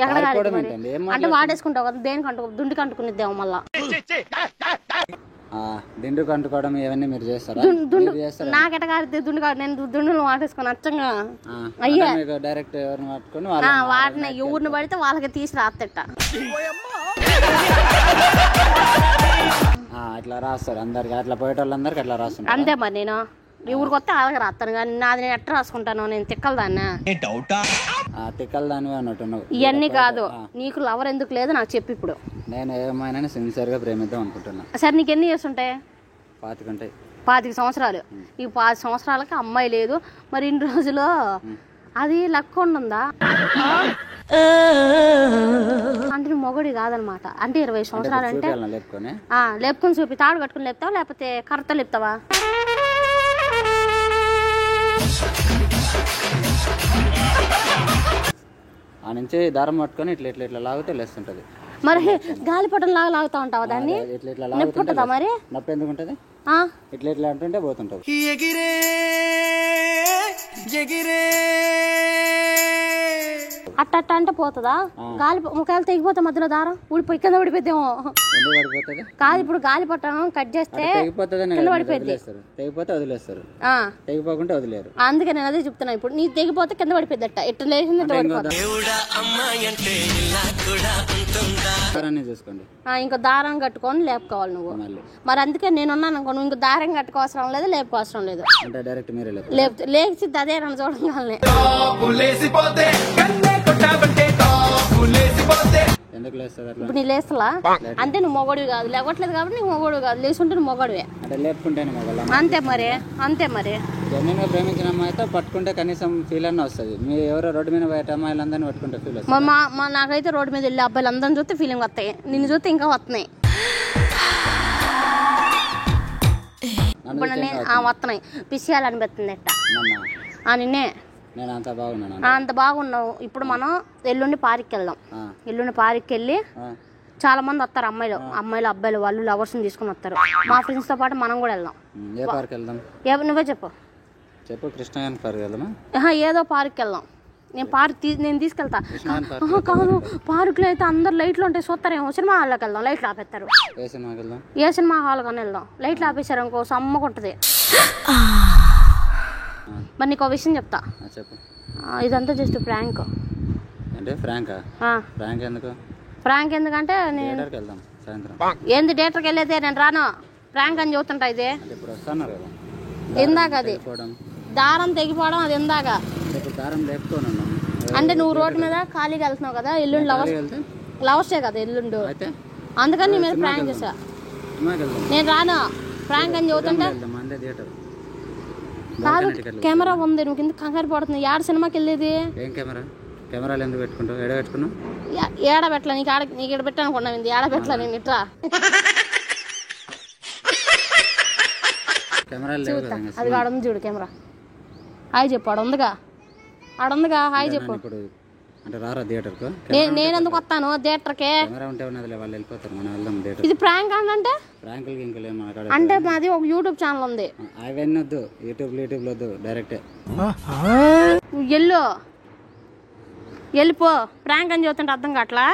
ఎక్కడ అంటే వాడేసుకుంటావు కదా, దేనికి అంటు దుండికి అంటుకునిద్దాము మళ్ళా. దిండు కంటుకోవడం ఇవన్నీ మీరు చేస్తారా? నాకెట కాదు దుండు కాదు, నేను దుండులు వాటేసుకుని అచ్చంగా అయ్యా డైరెక్ట్ ఎవరిని పట్టుకొని వాటిని ఎవరిని పడితే వాళ్ళకి తీసి రాత్తట అట్లా రాస్తారు అందరికి, అట్లా పోయేటోళ్ళందరికి అట్లా రాస్తారు అంతే. మరి నేను ఈ ఊరికి వస్తే అలాగే రాస్తాను కానీ నాది నేను ఎట్లా రాసుకుంటాను, నేను తిక్కలదాన్నా తిక్కలదాని అన్నట్టు. ఇవన్నీ కాదు, నీకు లవర్ ఎందుకు లేదు నాకు చెప్పి. ఇప్పుడు నేను ఏమైనా సిన్సియర్ గా ప్రేమిద్దాం అనుకుంటున్నా. సరే నీకు ఎన్ని ఇయర్స్ ఉంటాయి? 25 ఉంటాయి. 25 సంవత్సరాలు. ఈ 5 సంవత్సరాలకి అమ్మాయి లేదు, మరి ఇన్ని రోజులు అది లక్ ఉందా అంటే నువ్వు మొగడి కాదనమాట. అంటే 20 సంవత్సరాలు అంటే లేపుకొని చూపి తాడు కట్టుకుని లేపుతావా లేకపోతే కర్రతో లేపుతావా? ఆ నుంచి దారం పట్టుకొని ఇట్లా ఇట్లా ఇట్లా లాగితే లేస్తుంటది. మరి గాలిపటం లాగా లాగుతా ఉంటావా దాన్ని? నొప్పుంటుందా మరి? నొప్పి ఎందుకు ఉంటది? ఇట్లా ఇట్లా అంటుంటే పోతుంటది. అట్ట అంటే పోతుందా? గాలి ఒకవేళ తెగిపోతే మధ్యలో దారం ఊడిపోయి కింద పడిపోద్దేమో. కాదు ఇప్పుడు గాలి పట్టం కట్ చేస్తే కింద పడిపోద్ది. తెగిపోతే వదిలేస్తారు, తెగిపోకుంటే వదిలేరు. అందుకే నేను అదే చెప్తున్నా. ఇప్పుడు నీ తెగిపోతే కింద పడిపోద్దట, ఎట్లా లేచింది చూసుకోండి. ఇంకో దారం కట్టుకొని లేపుకోవాలి నువ్వు. మరి అందుకే నేనున్నాను అనుకో, నువ్వు ఇంకో దారం కట్టుకోవసరం లేదు, లేపుకోవసరం లేదు. లేచి అదే నన్ను చూడగానే ఇప్పుడు నీ లేస్తలా అంటే నువ్వు మొగడివి కాదు, లేవట్లేదు కాబట్టి నీకు మొగడు కాదు, లేచుంటే నువ్వు మొగడివే అంతే. మరి అంతే మరి ప్రేమించిన అమ్మాయితో పట్టుకుంటే కనీసం ఫీల్ అన్న వస్తుంది. మీరు ఎవరో రోడ్డు మీద బయట అమ్మాయిలందరినీ పట్టుకుంటే ఫీల్ వస్తుంది. నాకైతే రోడ్డు మీద వెళ్ళి అబ్బాయిలు అందరిని చూస్తే ఫీలింగ్ వస్తాయి, నిన్ను చూస్తే ఇంకా వస్తున్నాయి. ఇప్పుడు వస్తున్నాయి పిసియాలనిపిస్తుంది ఎట్ట నిన్నే. అంత బాగున్నావు. ఇప్పుడు మనం ఎల్లుండి పార్క్కి వెళ్దాం. ఎల్లుండి పార్క్కి వెళ్ళి చాలా మంది వస్తారు, అమ్మాయిలు అబ్బాయిలు వాళ్ళు లవర్స్ తీసుకుని వస్తారు. మా ఫ్రెండ్స్ తో పాటు మనం కూడా వెళ్దాం. నువ్వే చెప్పు. ఏదో పార్క్కి వెళ్దాం. నేను తీసుకెళ్తా. కాదు పార్కులో అయితే అందరు లైట్లు ఉంటాయి, చూస్తారేమో. సినిమా హాల్లోకి వెళ్దాం, లైట్లు ఆపేస్తారు. ఏ సినిమా హాల్ కానీ వెళ్దాం, లైట్లు ఆపేశారు ఇంకో సమ్మకుంటది. మరి నీకు విషయం చెప్తా. ఇదంతా జస్ట్ ప్రాంక్. ప్రాంక్ ఎందుకంటే ఏంది థియేటర్కి వెళ్ళేదే నేను రాను. ప్రాంక్ అని చూస్తుంటా. ఇది ఇందాక అది దారం తెగిపోవడం, అది ఇందాక. అంటే నువ్వు రోడ్డు మీద ఖాళీగా వెళ్తున్నావు కదా, ఎల్లుండి లవర్సే కదా ఎల్లుండు, అందుకని నీ మీద ప్రాంక్ చేసా. నేను రాను ప్రాంక్ అని చూస్తుంటే. కాదు కెమెరా ఉంది, నువ్వు కింద కంగారు పడుతుంది. ఏడ సినిమాకి వెళ్ళేది? ఏడ పెట్టలే నీకు, నీకు ఇక్కడ పెట్టానుకున్నావు. ఏడ పెట్టలే నేను ఇట్లా అది ఆడుంది చూడు కెమెరా. హాయ్ చెప్పు. ఆడుందిగా హాయ్ చెప్పు. నేను ఎందుకు వస్తాను థియేటర్కి? ఇది ప్రాంక్ అంటే అంటే మాది ఒక యూట్యూబ్ ఛానల్ ఉంది. వెళ్ళిపో. ప్రాంక్ అని చూస్తుంటే అర్థం కావట్లా.